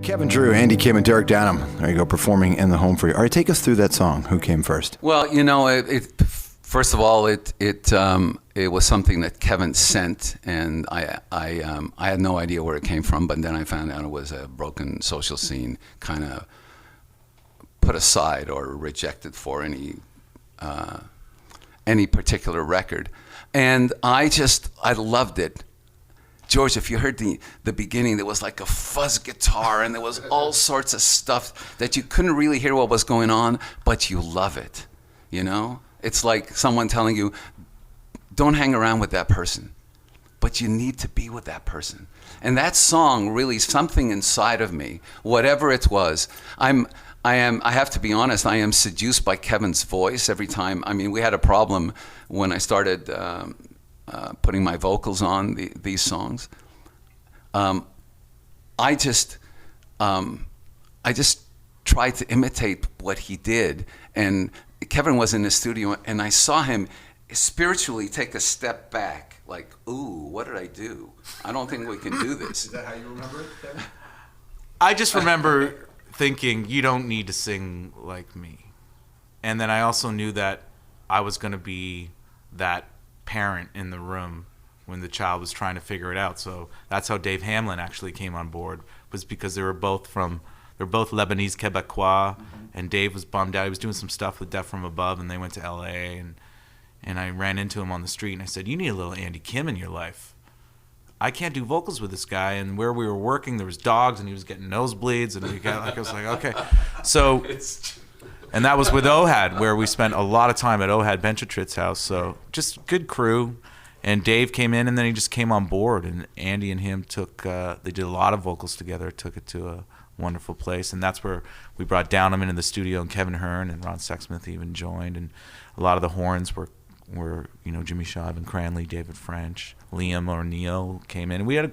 Kevin Drew, Andy Kim, and Derek Downham. There you go, performing in the Home Free. All right, take us through that song. Who came first? Well, first of all, it was something that Kevin sent, and I had no idea where it came from. But then I found out it was a broken social scene, kind of put aside or rejected for any particular record, and I loved it. George, if you heard the beginning, there was like a fuzz guitar and there was all sorts of stuff that you couldn't really hear what was going on, but you love it, you know? It's like someone telling you, don't hang around with that person, but you need to be with that person. And that song really, something inside of me, whatever it was, I have to be honest, I am seduced by Kevin's voice every time. I mean, we had a problem when I started putting my vocals on these songs. I just tried to imitate what he did, and Kevin was in the studio, and I saw him spiritually take a step back, like, ooh, what did I do? I don't think we can do this. Is that how you remember it, Kevin? I just remember thinking, you don't need to sing like me. And then I also knew that I was going to be that parent in the room when the child was trying to figure it out. So that's how Dave Hamlin actually came on board, was because they're both Lebanese Quebecois, and Dave was bummed out. He was doing some stuff with Deaf From Above, and they went to LA, and I ran into him on the street, and I said, you need a little Andy Kim in your life. I can't do vocals with this guy. And where we were working, there was dogs, and he was getting nosebleeds, and I was like, okay. So, and that was with Ohad, where we spent a lot of time at Ohad Benchatritz's house. So just good crew. And Dave came in, and then he just came on board. And Andy and him they did a lot of vocals together, took it to a wonderful place. And that's where we brought Downham into the studio, and Kevin Hearn and Ron Sexsmith even joined. And a lot of the horns were Jimmy Shaw, Evan Cranley, David French, Liam O'Neill came in. And we had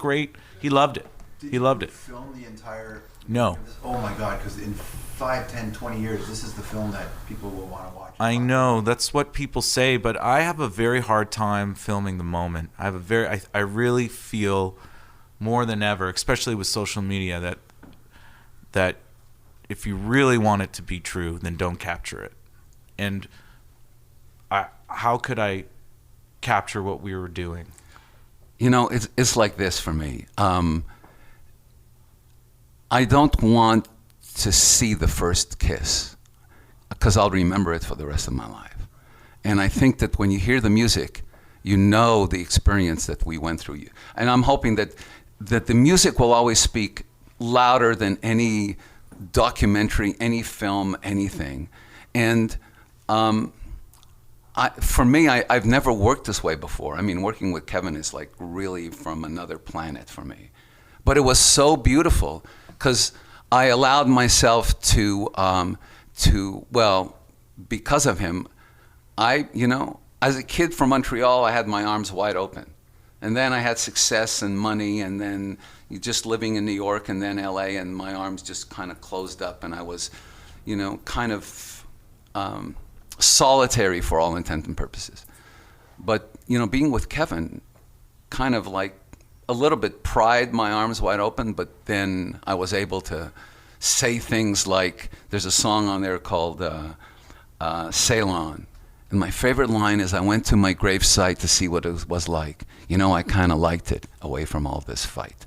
he loved it. He loved it. Did you film the entire... No. Oh my God, because in 5, 10, 20 years, this is the film that people will want to watch. I know, that's what people say, but I have a very hard time filming the moment. I really feel more than ever, especially with social media, that if you really want it to be true, then don't capture it. And how could I capture what we were doing? You know, it's like this for me. I don't want to see the first kiss, because I'll remember it for the rest of my life. And I think that when you hear the music, you know the experience that we went through. And I'm hoping that the music will always speak louder than any documentary, any film, anything. And for me, I've never worked this way before. I mean, working with Kevin is like really from another planet for me. But it was so beautiful, because I allowed myself to, because of him, as a kid from Montreal, I had my arms wide open. And then I had success and money, and then just living in New York and then LA, and my arms just kind of closed up, and I was, kind of solitary for all intents and purposes. But, being with Kevin, kind of like a little bit pried my arms wide open, but then I was able to say things like, there's a song on there called Ceylon. And my favorite line is, I went to my gravesite to see what it was like. I kind of liked it away from all this fight.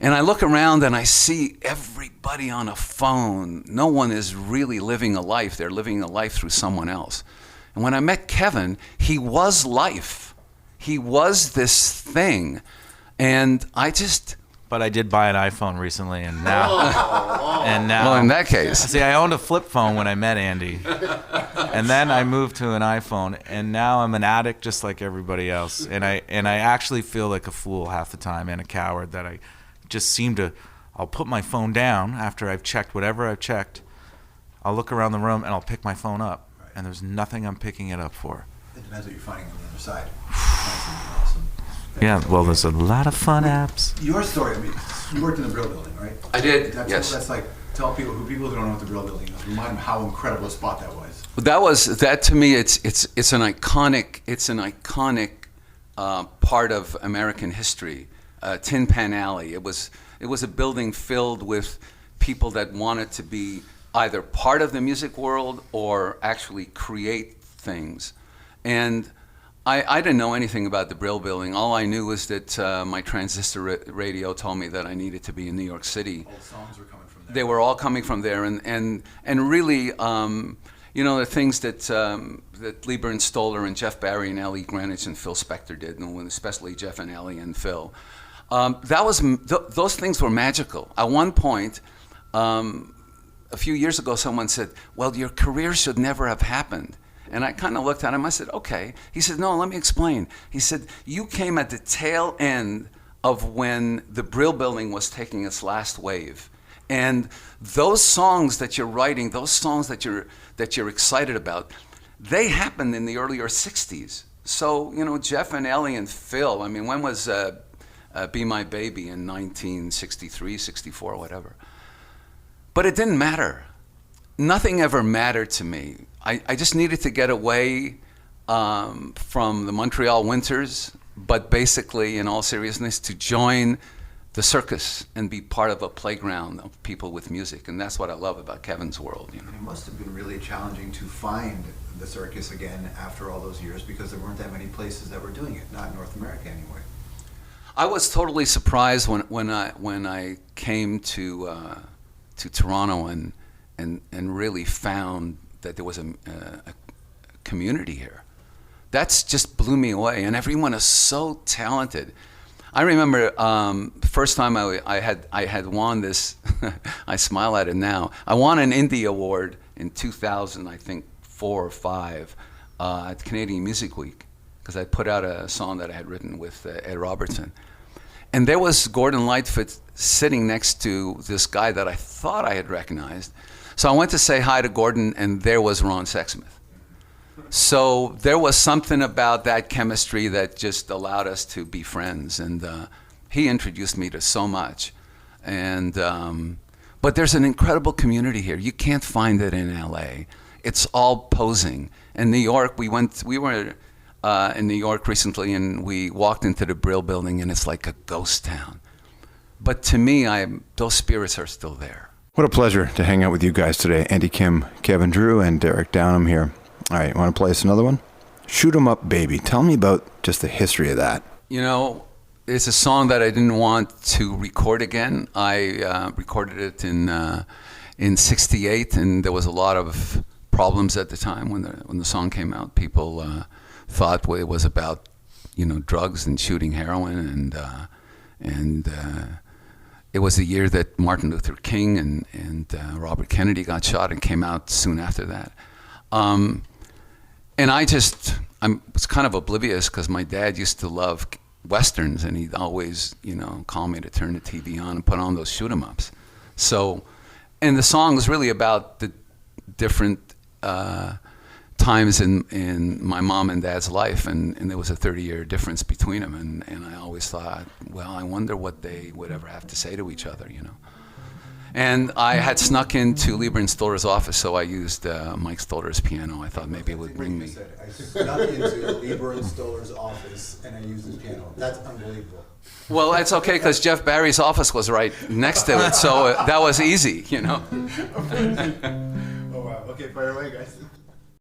And I look around and I see everybody on a phone. No one is really living a life. They're living a life through someone else. And when I met Kevin, he was life. He was this thing. And But I did buy an iPhone recently, and now... Well, in that case... See, I owned a flip phone when I met Andy. And then I moved to an iPhone, and now I'm an addict just like everybody else. And I actually feel like a fool half the time, and a coward, that I just seem to... I'll put my phone down after I've checked whatever I've checked. I'll look around the room, and I'll pick my phone up. Right. And there's nothing I'm picking it up for. It depends what you're finding on the other side. Awesome. Yeah, well, there's a lot of fun apps. Your story, I mean, you worked in the Brill Building, right? I did, yes. That's like, tell people who don't know what the Brill Building is, remind them how incredible a spot that was. That to me, it's an iconic part of American history. Tin Pan Alley. It was It was a building filled with people that wanted to be either part of the music world or actually create things. And I didn't know anything about the Brill Building. All I knew was that my transistor radio told me that I needed to be in New York City. All songs were coming from there. They were all coming from there, and really, the things that Lieber and Stoller and Jeff Barry and Ellie Greenwich and Phil Spector did, and especially Jeff and Ellie and Phil, those things were magical. At one point, a few years ago, someone said, "Well, your career should never have happened." And I kind of looked at him. I said, "Okay." He said, "No, let me explain." He said, "You came at the tail end of when the Brill Building was taking its last wave, and those songs that you're writing, those songs that you're excited about, they happened in the earlier '60s. So Jeff and Ellie and Phil. I mean, when was Be My Baby in 1963, 64, whatever? But it didn't matter. Nothing ever mattered to me. I just needed to get away from the Montreal winters, but basically, in all seriousness, to join the circus and be part of a playground of people with music. And that's what I love about Kevin's world. It must have been really challenging to find the circus again after all those years, because there weren't that many places that were doing it, not in North America anyway. I was totally surprised when I came to Toronto and really found that there was a community here. That's just blew me away, and everyone is so talented. I remember the first time I had won this. I smile at it now. I won an Indie Award in 2000, I think 4 or 5, at Canadian Music Week, because I put out a song that I had written with Ed Robertson. And there was Gordon Lightfoot sitting next to this guy that I thought I had recognized. So I went to say hi to Gordon, and there was Ron Sexsmith. So there was something about that chemistry that just allowed us to be friends. And he introduced me to so much. And but there's an incredible community here. You can't find it in LA. It's all posing. In New York, we were in New York recently, and we walked into the Brill Building, and it's like a ghost town. But to me, those spirits are still there. What a pleasure to hang out with you guys today. Andy Kim, Kevin Drew, and Derek Downham here. All right, want to play us another one? Shoot 'em Up, Baby. Tell me about just the history of that. It's a song that I didn't want to record again. I recorded it in '68, and there was a lot of problems at the time when the song came out. People thought it was about drugs and shooting heroin, and it was the year that Martin Luther King and Robert Kennedy got shot, and came out soon after that. And I was kind of oblivious, because my dad used to love Westerns, and he'd always, call me to turn the TV on and put on those shoot 'em ups. So, and the song was really about the different times in my mom and dad's life, and there was a 30-year difference between them, and I always thought, well, I wonder what they would ever have to say to each other, And I had snuck into Lieber and Stoller's office, so I used Mike Stoller's piano. I thought maybe it would bring me. I snuck into Lieber and Stoller's office, and I used his piano. That's unbelievable. Well, it's okay, because Jeff Barry's office was right next to it, so that was easy, Oh, wow. Okay, fire away, guys.